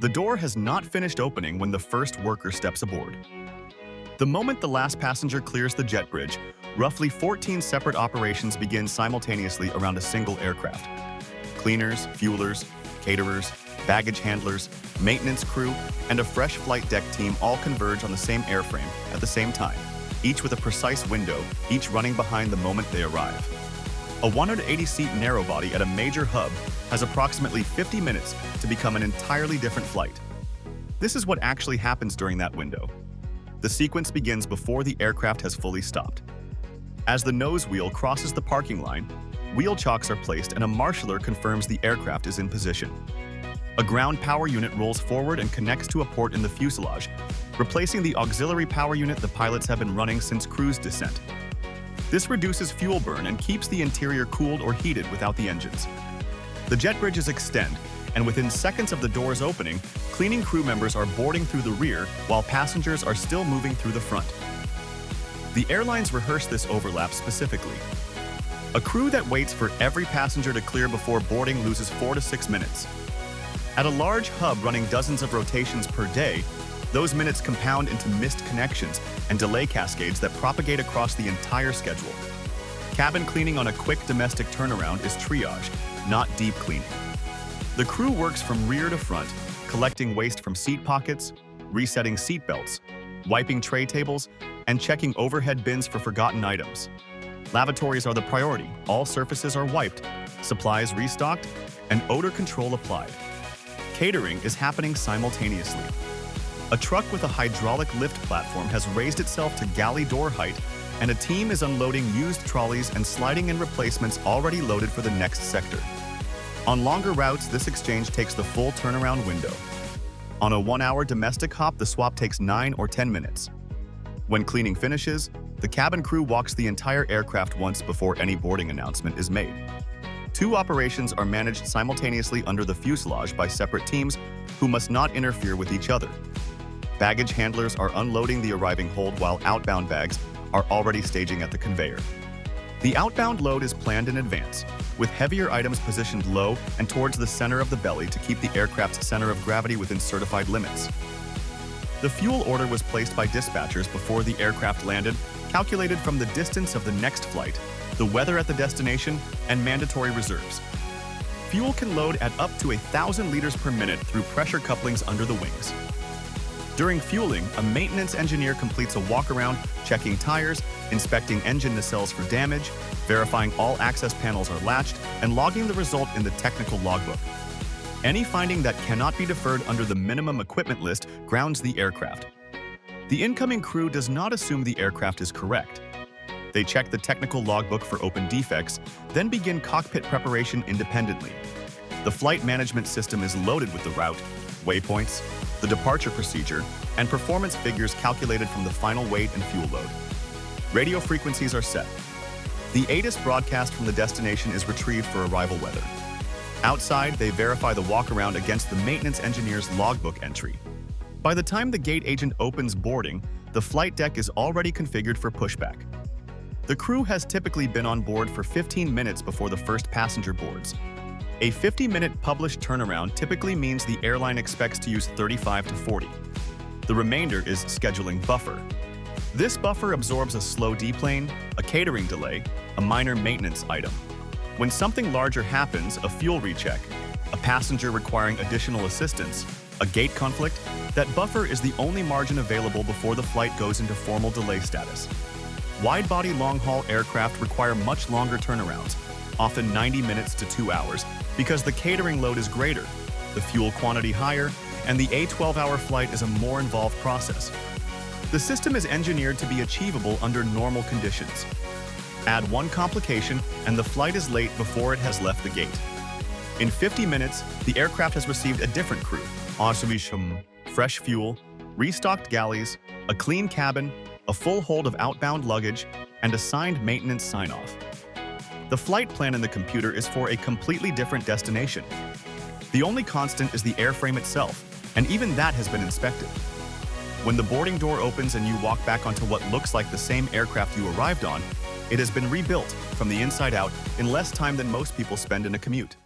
The door has not finished opening when the first worker steps aboard. The moment the last passenger clears the jet bridge, roughly 14 separate operations begin simultaneously around a single aircraft. Cleaners, fuelers, caterers, baggage handlers, maintenance crew, and a fresh flight deck team all converge on the same airframe at the same time, each with a precise window, each running behind the moment they arrive. A 180-seat narrowbody at a major hub has approximately 50 minutes to become an entirely different flight. This is what actually happens during that window. The sequence begins before the aircraft has fully stopped. As the nose wheel crosses the parking line, wheel chocks are placed and a marshaller confirms the aircraft is in position. A ground power unit rolls forward and connects to a port in the fuselage, replacing the auxiliary power unit the pilots have been running since cruise descent. This reduces fuel burn and keeps the interior cooled or heated without the engines. The jet bridges extend, and within seconds of the doors opening, cleaning crew members are boarding through the rear while passengers are still moving through the front. The airlines rehearse this overlap specifically. A crew that waits for every passenger to clear before boarding loses 4 to 6 minutes. At a large hub running dozens of rotations per day, those minutes compound into missed connections and delay cascades that propagate across the entire schedule. Cabin cleaning on a quick domestic turnaround is triage, not deep cleaning. The crew works from rear to front, collecting waste from seat pockets, resetting seat belts, wiping tray tables, and checking overhead bins for forgotten items. Lavatories are the priority. All surfaces are wiped, supplies restocked, and odor control applied. Catering is happening simultaneously. A truck with a hydraulic lift platform has raised itself to galley door height, and a team is unloading used trolleys and sliding in replacements already loaded for the next sector. On longer routes, this exchange takes the full turnaround window. On a 1-hour domestic hop, the swap takes 9 or 10 minutes. When cleaning finishes, the cabin crew walks the entire aircraft once before any boarding announcement is made. 2 operations are managed simultaneously under the fuselage by separate teams who must not interfere with each other. Baggage handlers are unloading the arriving hold while outbound bags are already staging at the conveyor. The outbound load is planned in advance, with heavier items positioned low and towards the center of the belly to keep the aircraft's center of gravity within certified limits. The fuel order was placed by dispatchers before the aircraft landed, calculated from the distance of the next flight, the weather at the destination, and mandatory reserves. Fuel can load at up to 1,000 liters per minute through pressure couplings under the wings. During fueling, a maintenance engineer completes a walk-around, checking tires, inspecting engine nacelles for damage, verifying all access panels are latched, and logging the result in the technical logbook. Any finding that cannot be deferred under the minimum equipment list grounds the aircraft. The incoming crew does not assume the aircraft is correct. They check the technical logbook for open defects, then begin cockpit preparation independently. The flight management system is loaded with the route, waypoints, the departure procedure, and performance figures calculated from the final weight and fuel load. Radio frequencies are set. The ATIS broadcast from the destination is retrieved for arrival weather. Outside, they verify the walk-around against the maintenance engineer's logbook entry. By the time the gate agent opens boarding, the flight deck is already configured for pushback. The crew has typically been on board for 15 minutes before the first passenger boards. A 50-minute published turnaround typically means the airline expects to use 35 to 40. The remainder is scheduling buffer. This buffer absorbs a slow deplane, a catering delay, a minor maintenance item. When something larger happens, a fuel recheck, a passenger requiring additional assistance, a gate conflict, that buffer is the only margin available before the flight goes into formal delay status. Wide-body long-haul aircraft require much longer turnarounds, often 90 minutes to 2 hours, because the catering load is greater, the fuel quantity higher, and the 12-hour flight is a more involved process. The system is engineered to be achievable under normal conditions. Add one complication, and the flight is late before it has left the gate. In 50 minutes, the aircraft has received a different crew, Aviation, fresh fuel, restocked galleys, a clean cabin, a full hold of outbound luggage, and a signed maintenance sign-off. The flight plan in the computer is for a completely different destination. The only constant is the airframe itself, and even that has been inspected. When the boarding door opens and you walk back onto what looks like the same aircraft you arrived on, it has been rebuilt from the inside out in less time than most people spend in a commute.